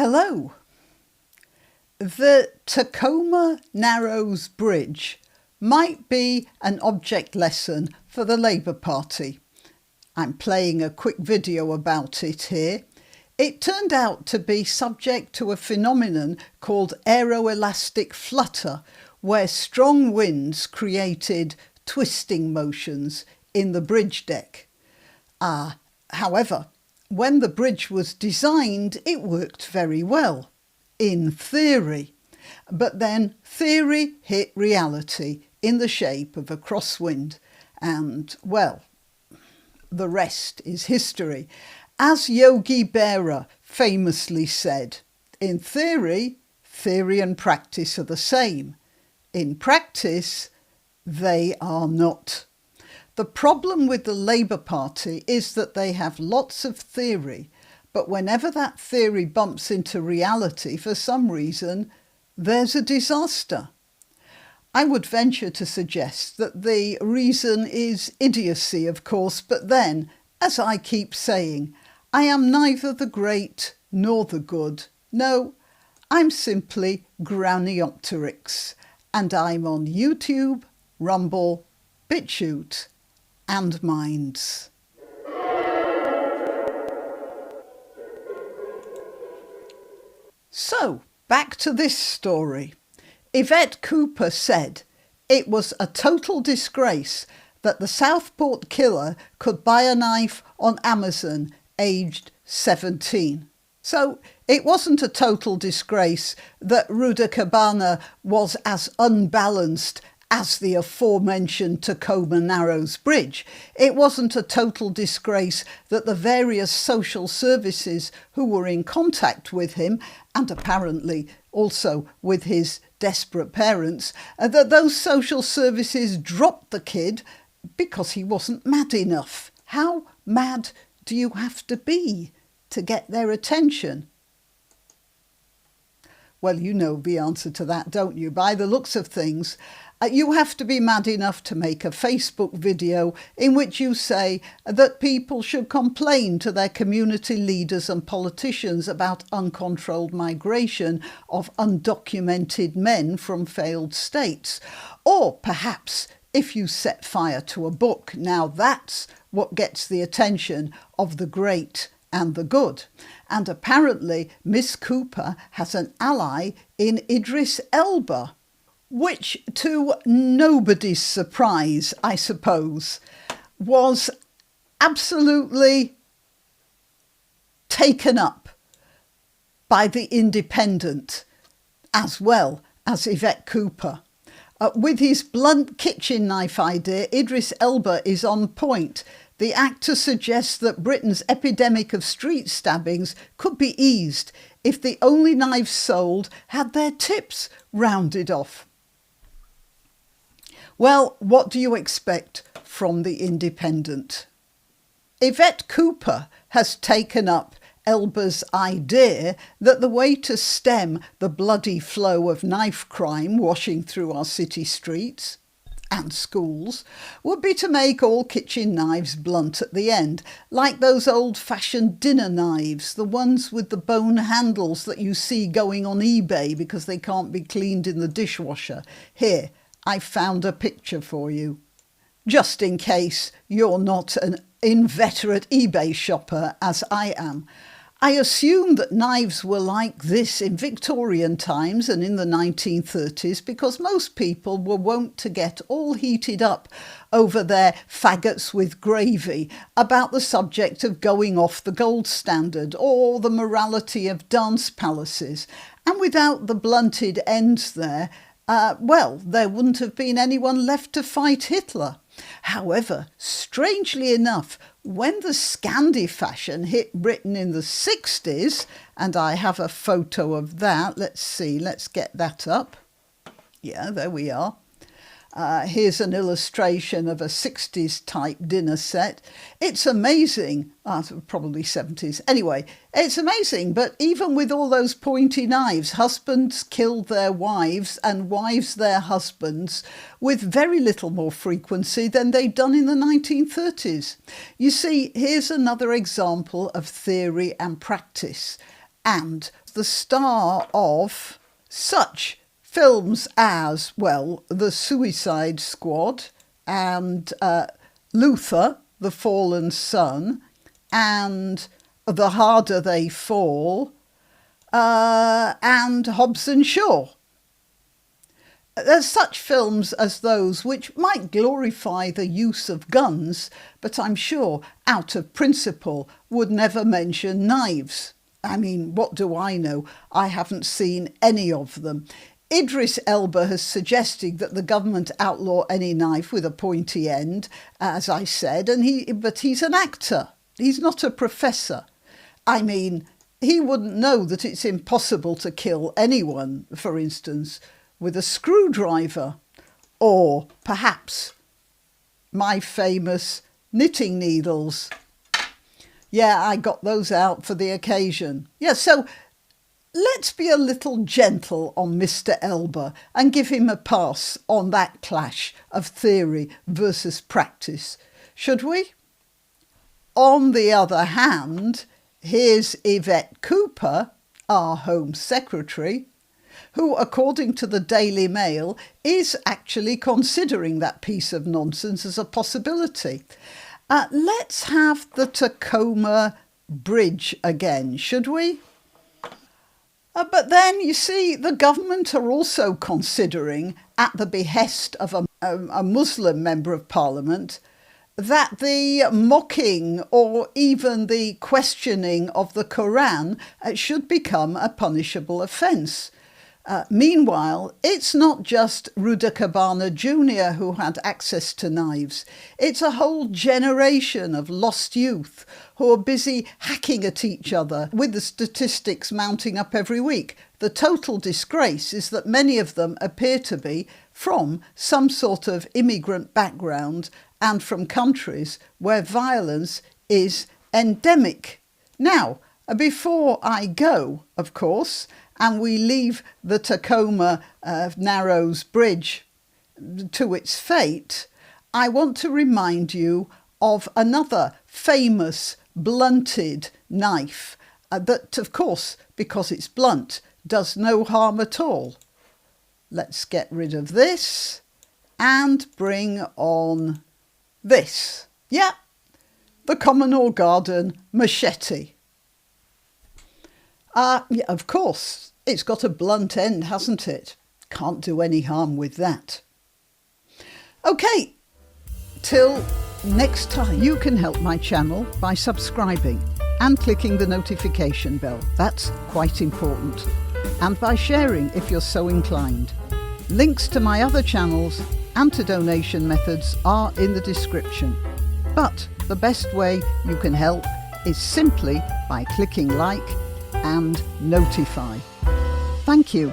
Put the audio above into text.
Hello. The Tacoma Narrows Bridge might be an object lesson for the Labour Party. I'm playing a quick video about it here. It turned out to be subject to a phenomenon called aeroelastic flutter, where strong winds created twisting motions in the bridge deck. However, when the bridge was designed, it worked very well, in theory. But then theory hit reality in the shape of a crosswind. And, well, the rest is history. As Yogi Berra famously said, in theory and practice are the same. In practice, they are not. The problem with the Labour Party is that they have lots of theory, but whenever that theory bumps into reality, for some reason, there's a disaster. I would venture to suggest that the reason is idiocy, of course, but then, as I keep saying, I am neither the great nor the good. No, I'm simply granniopteryx, and I'm on YouTube, Rumble, BitChute, and Minds. So, back to this story. Yvette Cooper said it was a total disgrace that the Southport killer could buy a knife on Amazon aged 17. So it wasn't a total disgrace that Rudakabana was as unbalanced as the aforementioned Tacoma Narrows Bridge. It wasn't a total disgrace that the various social services who were in contact with him, and apparently also with his desperate parents, that those social services dropped the kid because he wasn't mad enough. How mad do you have to be to get their attention? Well, you know the answer to that, don't you? By the looks of things, you have to be mad enough to make a Facebook video in which you say that people should complain to their community leaders and politicians about uncontrolled migration of undocumented men from failed states. Or perhaps if you set fire to a book. Now that's what gets the attention of the great and the good. And apparently Miss Cooper has an ally in Idris Elba, which, to nobody's surprise, I suppose, was absolutely taken up by the Independent as well as Yvette Cooper. With his blunt kitchen knife idea, Idris Elba is on point. The actor suggests that Britain's epidemic of street stabbings could be eased if the only knives sold had their tips rounded off. Well, what do you expect from the Independent? Yvette Cooper has taken up Elba's idea that the way to stem the bloody flow of knife crime washing through our city streets and schools would be to make all kitchen knives blunt at the end, like those old-fashioned dinner knives, the ones with the bone handles that you see going on eBay because they can't be cleaned in the dishwasher. Here, I found a picture for you, just in case you're not an inveterate eBay shopper as I am. I assume that knives were like this in Victorian times and in the 1930s because most people were wont to get all heated up over their faggots with gravy about the subject of going off the gold standard or the morality of dance palaces. And without the blunted ends there, there wouldn't have been anyone left to fight Hitler. However, strangely enough, when the Scandi fashion hit Britain in the 60s, and I have a photo of that, let's get that up. Yeah, there we are. Here's an illustration of a 60s type dinner set. It's amazing, probably 70s. Anyway, it's amazing, but even with all those pointy knives, husbands killed their wives and wives their husbands with very little more frequency than they'd done in the 1930s. You see, here's another example of theory and practice. and the star of such films as, well, The Suicide Squad and Luther, The Fallen Son, and The Harder They Fall, and Hobbs and Shaw. There's such films as those which might glorify the use of guns, but I'm sure, out of principle, would never mention knives. I mean, what do I know? I haven't seen any of them. Idris Elba has suggested that the government outlaw any knife with a pointy end, as I said, but he's an actor. He's not a professor. I mean, he wouldn't know that it's impossible to kill anyone, for instance, with a screwdriver, or perhaps my famous knitting needles. Yeah, I got those out for the occasion. Yeah, so let's be a little gentle on Mr. Elba and give him a pass on that clash of theory versus practice, should we? On the other hand, here's Yvette Cooper, our Home Secretary, who, according to the Daily Mail, is actually considering that piece of nonsense as a possibility. Let's have the Tacoma Bridge again, should we? But then, you see, the government are also considering, at the behest of a Muslim member of parliament, that the mocking or even the questioning of the Quran should become a punishable offence. Meanwhile, it's not just Ruda Cabana Jr. who had access to knives. It's a whole generation of lost youth who are busy hacking at each other, with the statistics mounting up every week. The total disgrace is that many of them appear to be from some sort of immigrant background and from countries where violence is endemic. Now, before I go, of course, and we leave the Tacoma Narrows Bridge to its fate, I want to remind you of another famous blunted knife that, of course, because it's blunt, does no harm at all. Let's get rid of this and bring on this. Yeah, the Commodore Garden machete. Yeah, of course. It's got a blunt end, hasn't it? Can't do any harm with that. OK, till next time. You can help my channel by subscribing and clicking the notification bell. That's quite important. And by sharing if you're so inclined. Links to my other channels and to donation methods are in the description. But the best way you can help is simply by clicking like and notify. Thank you.